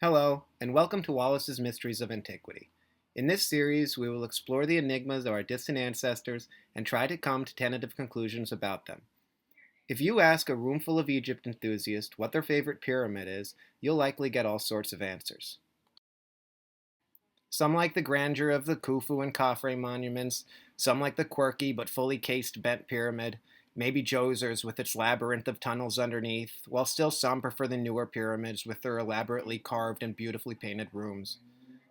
Hello, and welcome to Wallace's Mysteries of Antiquity. In this series, we will explore the enigmas of our distant ancestors and try to come to tentative conclusions about them. If you ask a roomful of Egypt enthusiasts what their favorite pyramid is, you'll likely get all sorts of answers. Some like the grandeur of the Khufu and Khafre monuments, some like the quirky but fully cased bent pyramid, maybe Djoser's with its labyrinth of tunnels underneath, while still some prefer the newer pyramids with their elaborately carved and beautifully painted rooms.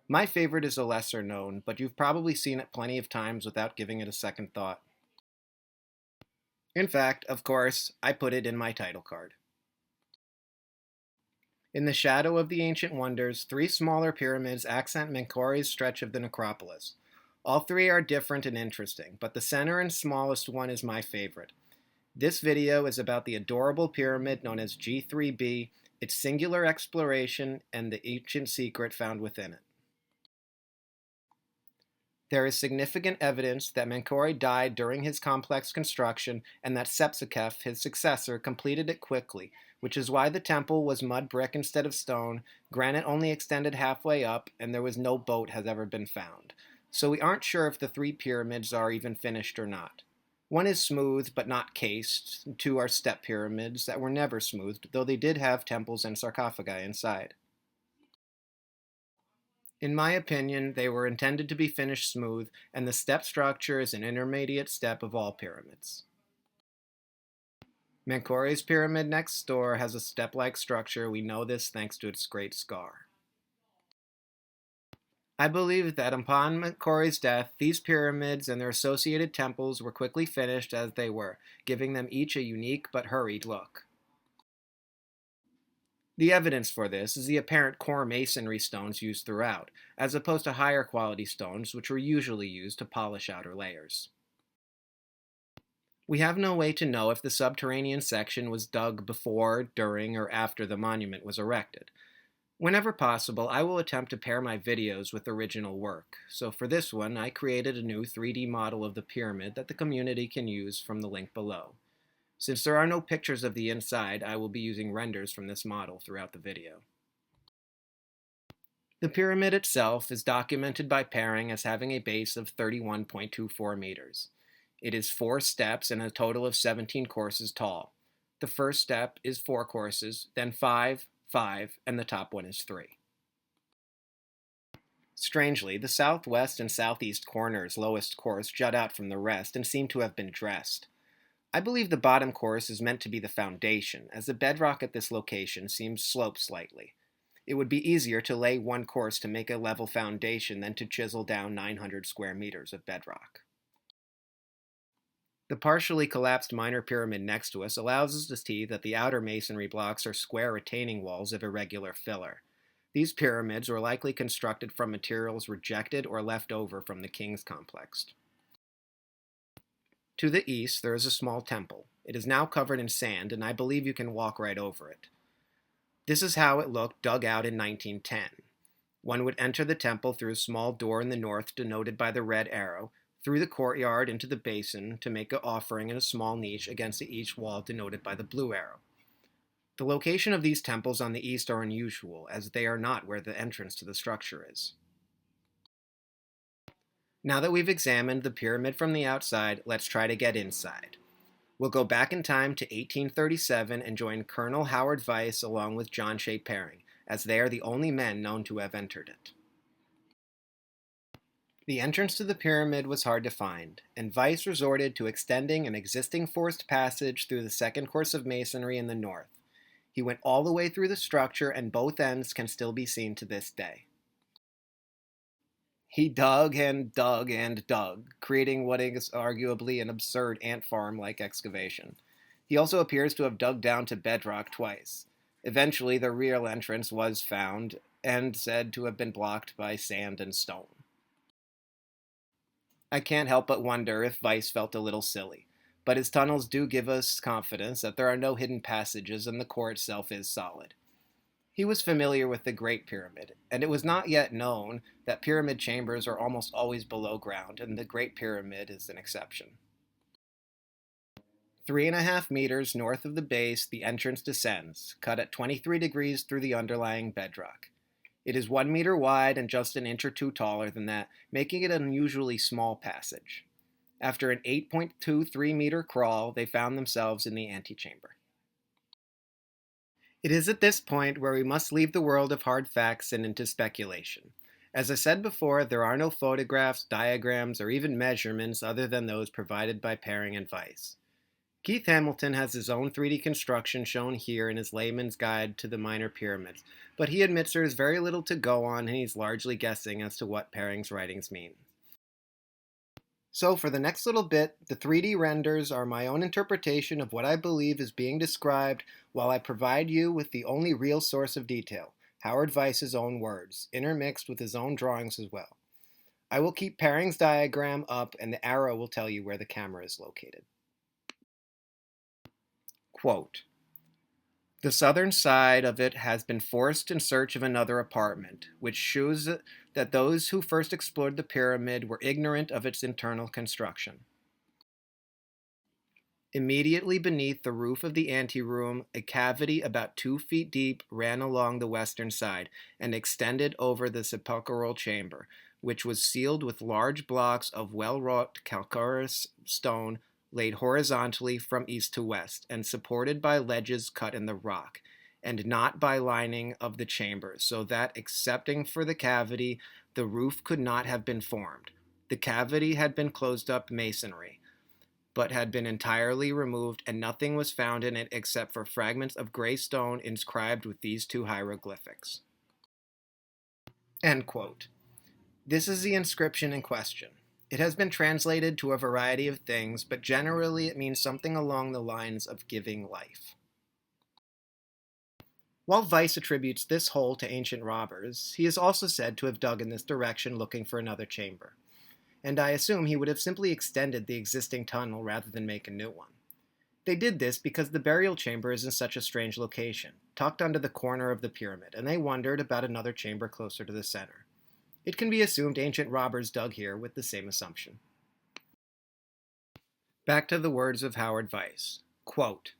My favorite is a lesser known, but you've probably seen it plenty of times without giving it a second thought. In fact, of course, I put it in my title card. In the shadow of the ancient wonders, three smaller pyramids accent Menkaure's stretch of the necropolis. All three are different and interesting, but the center and smallest one is my favorite. This video is about the adorable pyramid known as GIII-b, its singular exploration, and the ancient secret found within it. There is significant evidence that Menkaure died during his complex construction and that Sepsikhef, his successor, completed it quickly, which is why the temple was mud brick instead of stone, granite only extended halfway up, and there was no boat has ever been found. So we aren't sure if the three pyramids are even finished or not. One is smooth but not cased, two are step pyramids that were never smoothed, though they did have temples and sarcophagi inside. In my opinion, they were intended to be finished smooth, and the step structure is an intermediate step of all pyramids. Menkaure's pyramid next door has a step-like structure. We know this thanks to its great scar. I believe that upon Menkaure's death, these pyramids and their associated temples were quickly finished as they were, giving them each a unique but hurried look. The evidence for this is the apparent core masonry stones used throughout, as opposed to higher quality stones which were usually used to polish outer layers. We have no way to know if the subterranean section was dug before, during, or after the monument was erected. Whenever possible, I will attempt to pair my videos with original work, so for this one I created a new 3D model of the pyramid that the community can use from the link below. Since there are no pictures of the inside, I will be using renders from this model throughout the video. The pyramid itself is documented by Perring as having a base of 31.24 meters. It is 4 steps and a total of 17 courses tall. The first step is 4 courses, then 5, 5, and the top one is 3. Strangely, the southwest and southeast corners' lowest course jut out from the rest and seem to have been dressed. I believe the bottom course is meant to be the foundation, as the bedrock at this location seems sloped slightly. It would be easier to lay one course to make a level foundation than to chisel down 900 square meters of bedrock. The partially collapsed minor pyramid next to us allows us to see that the outer masonry blocks are square retaining walls of irregular filler. These pyramids were likely constructed from materials rejected or left over from the king's complex. To the east, there is a small temple. It is now covered in sand, and I believe you can walk right over it. This is how it looked dug out in 1910. One would enter the temple through a small door in the north denoted by the red arrow, through the courtyard into the basin to make an offering in a small niche against the east wall denoted by the blue arrow. The location of these temples on the east are unusual, as they are not where the entrance to the structure is. Now that we've examined the pyramid from the outside, let's try to get inside. We'll go back in time to 1837 and join Colonel Howard Vyse along with John Perring, as they are the only men known to have entered it. The entrance to the pyramid was hard to find, and Vyse resorted to extending an existing forced passage through the second course of masonry in the north. He went all the way through the structure, and both ends can still be seen to this day. He dug and dug and dug, creating what is arguably an absurd ant farm-like excavation. He also appears to have dug down to bedrock twice. Eventually, the real entrance was found, and said to have been blocked by sand and stone. I can't help but wonder if Vyse felt a little silly, but his tunnels do give us confidence that there are no hidden passages and the core itself is solid. He was familiar with the Great Pyramid, and it was not yet known that pyramid chambers are almost always below ground, and the Great Pyramid is an exception. 3.5 meters north of the base, the entrance descends, cut at 23 degrees through the underlying bedrock. It is 1 meter wide and just an inch or two taller than that, making it an unusually small passage. After an 8.23-meter crawl, they found themselves in the antechamber. It is at this point where we must leave the world of hard facts and into speculation. As I said before, there are no photographs, diagrams, or even measurements other than those provided by Perring and Vyse. Keith Hamilton has his own 3D construction shown here in his layman's guide to the minor pyramids, but he admits there is very little to go on and he's largely guessing as to what Perring's writings mean. So for the next little bit, the 3D renders are my own interpretation of what I believe is being described, while I provide you with the only real source of detail, Howard Vyse's own words, intermixed with his own drawings as well. I will keep Perring's diagram up and the arrow will tell you where the camera is located. Quote, "The southern side of it has been forced in search of another apartment, which shows that those who first explored the pyramid were ignorant of its internal construction. Immediately beneath the roof of the anteroom, a cavity about 2 feet deep ran along the western side and extended over the sepulchral chamber, which was sealed with large blocks of well-wrought calcareous stone laid horizontally from east to west, and supported by ledges cut in the rock, and not by lining of the chamber, so that, excepting for the cavity, the roof could not have been formed. The cavity had been closed up masonry, but had been entirely removed, and nothing was found in it except for fragments of gray stone inscribed with these 2 hieroglyphics." End quote. This is the inscription in question. It has been translated to a variety of things, but generally it means something along the lines of giving life. While Vyse attributes this hole to ancient robbers, he is also said to have dug in this direction looking for another chamber, and I assume he would have simply extended the existing tunnel rather than make a new one. They did this because the burial chamber is in such a strange location, tucked under the corner of the pyramid, and they wondered about another chamber closer to the center. It can be assumed ancient robbers dug here with the same assumption. Back to the words of Howard Vyse. Quote,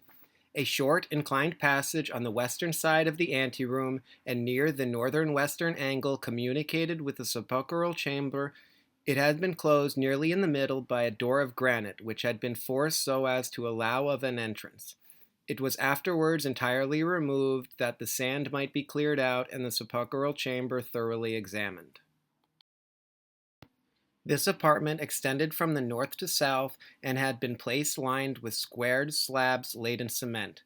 "A short, inclined passage on the western side of the anteroom and near the northern-western angle communicated with the sepulchral chamber. It had been closed nearly in the middle by a door of granite, which had been forced so as to allow of an entrance. It was afterwards entirely removed that the sand might be cleared out and the sepulchral chamber thoroughly examined. This apartment extended from the north to south and had been placed lined with squared slabs laid in cement.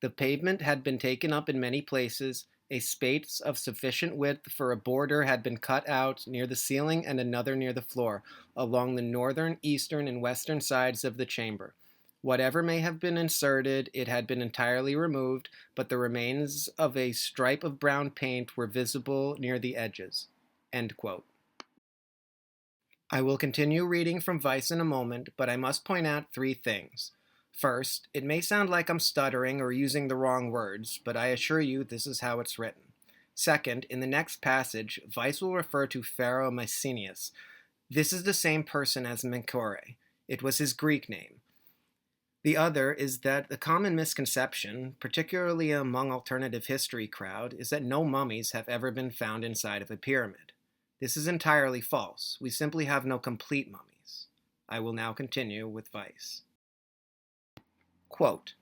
The pavement had been taken up in many places. A space of sufficient width for a border had been cut out near the ceiling and another near the floor, along the northern, eastern, and western sides of the chamber. Whatever may have been inserted, it had been entirely removed, but the remains of a stripe of brown paint were visible near the edges." End quote. I will continue reading from Vyse in a moment, but I must point out 3 things. First, it may sound like I'm stuttering or using the wrong words, but I assure you this is how it's written. Second, in the next passage, Vyse will refer to Pharaoh Mycenaeus. This is the same person as Menkaure. It was his Greek name. The other is that the common misconception, particularly among alternative history crowd, is that no mummies have ever been found inside of a pyramid. This is entirely false. We simply have no complete mummies. I will now continue with Vyse. Quote,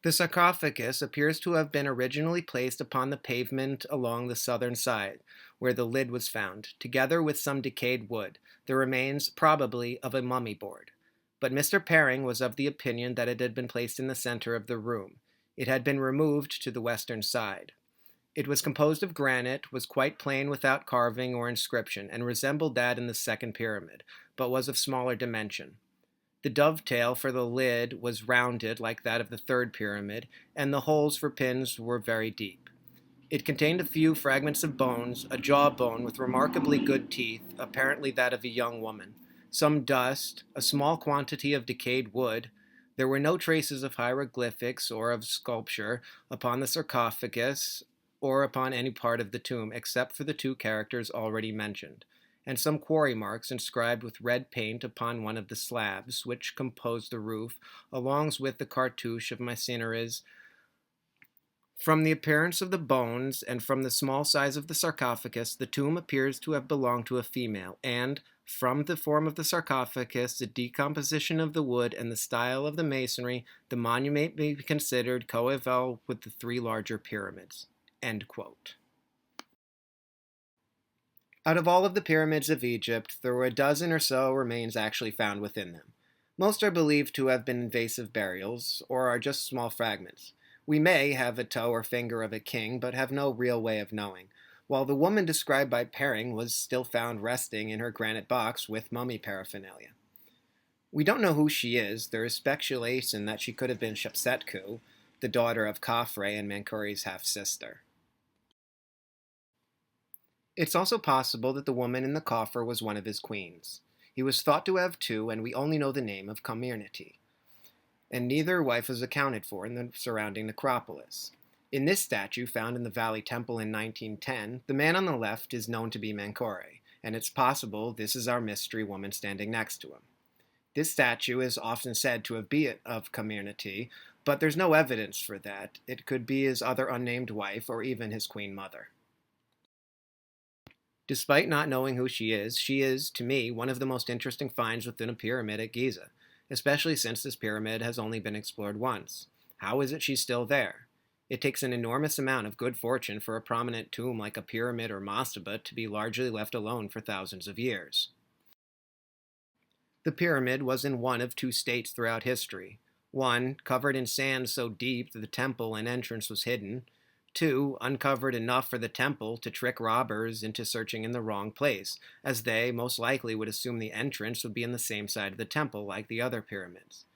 "The sarcophagus appears to have been originally placed upon the pavement along the southern side, where the lid was found, together with some decayed wood, the remains, probably, of a mummy board. But Mr. Perring was of the opinion that it had been placed in the center of the room. It had been removed to the western side. It was composed of granite, was quite plain without carving or inscription, and resembled that in the second pyramid, but was of smaller dimension. The dovetail for the lid was rounded like that of the third pyramid, and the holes for pins were very deep. It contained a few fragments of bones, a jawbone with remarkably good teeth, apparently that of a young woman, some dust, a small quantity of decayed wood. There were no traces of hieroglyphics or of sculpture upon the sarcophagus or upon any part of the tomb, except for the 2 characters already mentioned, and some quarry marks inscribed with red paint upon one of the slabs, which composed the roof, along with the cartouche of Mycenaeus, From the appearance of the bones and from the small size of the sarcophagus, the tomb appears to have belonged to a female, and, from the form of the sarcophagus, the decomposition of the wood, and the style of the masonry, the monument may be considered coeval with the three larger pyramids. End quote. Out of all of the pyramids of Egypt, there were a dozen or so remains actually found within them. Most are believed to have been invasive burials, or are just small fragments. We may have a toe or finger of a king, but have no real way of knowing, while the woman described by Perring was still found resting in her granite box with mummy paraphernalia. We don't know who she is. There is speculation that she could have been Shepsetku, the daughter of Khafre and Menkaure's half-sister. It's also possible that the woman in the coffer was one of his queens. He was thought to have two, and we only know the name of Khmernitie, and neither wife was accounted for in the surrounding necropolis. In this statue, found in the Valley Temple in 1910, the man on the left is known to be Menkaure, and it's possible this is our mystery woman standing next to him. This statue is often said to have been of Khmernitie, but there's no evidence for that. It could be his other unnamed wife or even his queen mother. Despite not knowing who she is, to me, one of the most interesting finds within a pyramid at Giza, especially since this pyramid has only been explored once. How is it she's still there? It takes an enormous amount of good fortune for a prominent tomb like a pyramid or mastaba to be largely left alone for thousands of years. The pyramid was in one of two states throughout history. One, covered in sand so deep that the temple and entrance was hidden. Two, uncovered enough for the temple to trick robbers into searching in the wrong place, as they most likely would assume the entrance would be on the same side of the temple like the other pyramids.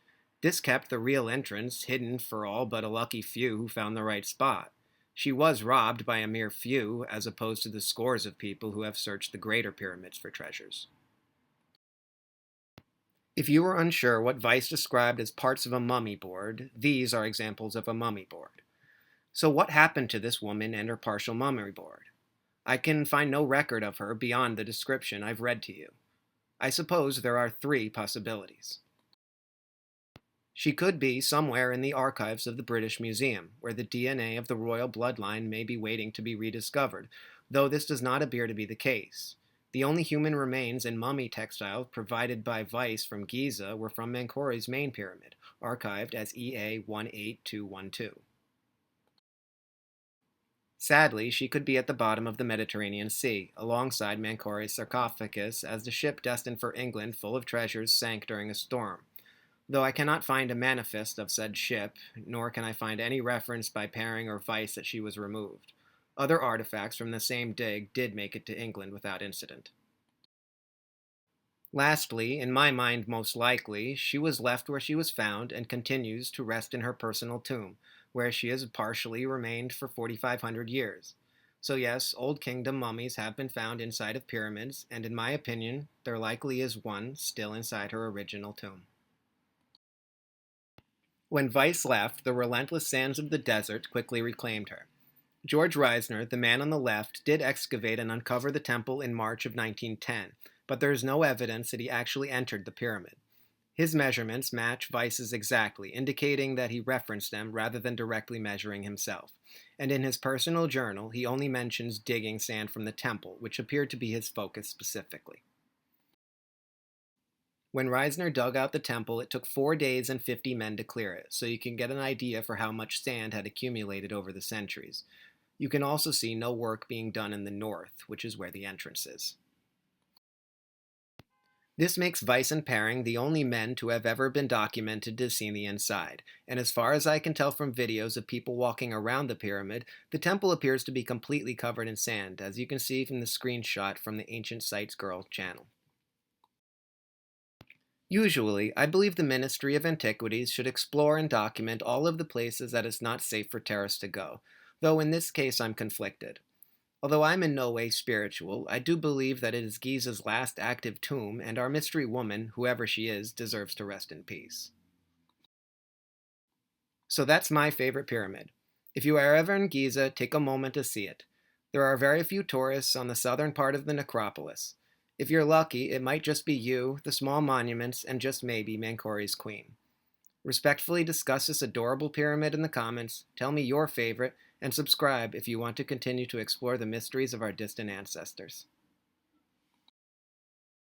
This kept the real entrance hidden for all but a lucky few who found the right spot. She was robbed by a mere few, as opposed to the scores of people who have searched the greater pyramids for treasures. If you are unsure what Vyse described as parts of a mummy board, these are examples of a mummy board. So what happened to this woman and her partial mummy board? I can find no record of her beyond the description I've read to you. I suppose there are three possibilities. She could be somewhere in the archives of the British Museum, where the DNA of the royal bloodline may be waiting to be rediscovered, though this does not appear to be the case. The only human remains and mummy textiles provided by Vyse from Giza were from Menkaure's main pyramid, archived as EA 18212. Sadly, she could be at the bottom of the Mediterranean Sea, alongside Menkaure's sarcophagus, as the ship destined for England full of treasures sank during a storm. Though I cannot find a manifest of said ship, nor can I find any reference by Perring or Vyse that she was removed. Other artifacts from the same dig did make it to England without incident. Lastly, in my mind most likely, she was left where she was found and continues to rest in her personal tomb, where she has partially remained for 4,500 years. So yes, Old Kingdom mummies have been found inside of pyramids, and in my opinion, there likely is one still inside her original tomb. When Vyse left, the relentless sands of the desert quickly reclaimed her. George Reisner, the man on the left, did excavate and uncover the temple in March of 1910, but there is no evidence that he actually entered the pyramid. His measurements match Vyse's exactly, indicating that he referenced them rather than directly measuring himself. And in his personal journal, he only mentions digging sand from the temple, which appeared to be his focus specifically. When Reisner dug out the temple, it took 4 days and 50 men to clear it, so you can get an idea for how much sand had accumulated over the centuries. You can also see no work being done in the north, which is where the entrance is. This makes Vyse and Perring the only men to have ever been documented to have seen the inside, and as far as I can tell from videos of people walking around the pyramid, the temple appears to be completely covered in sand, as you can see from the screenshot from the Ancient Sites Girl channel. Usually, I believe the Ministry of Antiquities should explore and document all of the places that it's not safe for terrorists to go, though in this case I'm conflicted. Although I'm in no way spiritual, I do believe that it is Giza's last active tomb, and our mystery woman, whoever she is, deserves to rest in peace. So that's my favorite pyramid. If you are ever in Giza, take a moment to see it. There are very few tourists on the southern part of the necropolis. If you're lucky, it might just be you, the small monuments, and just maybe Menkaure's queen. Respectfully discuss this adorable pyramid in the comments, tell me your favorite, and subscribe if you want to continue to explore the mysteries of our distant ancestors.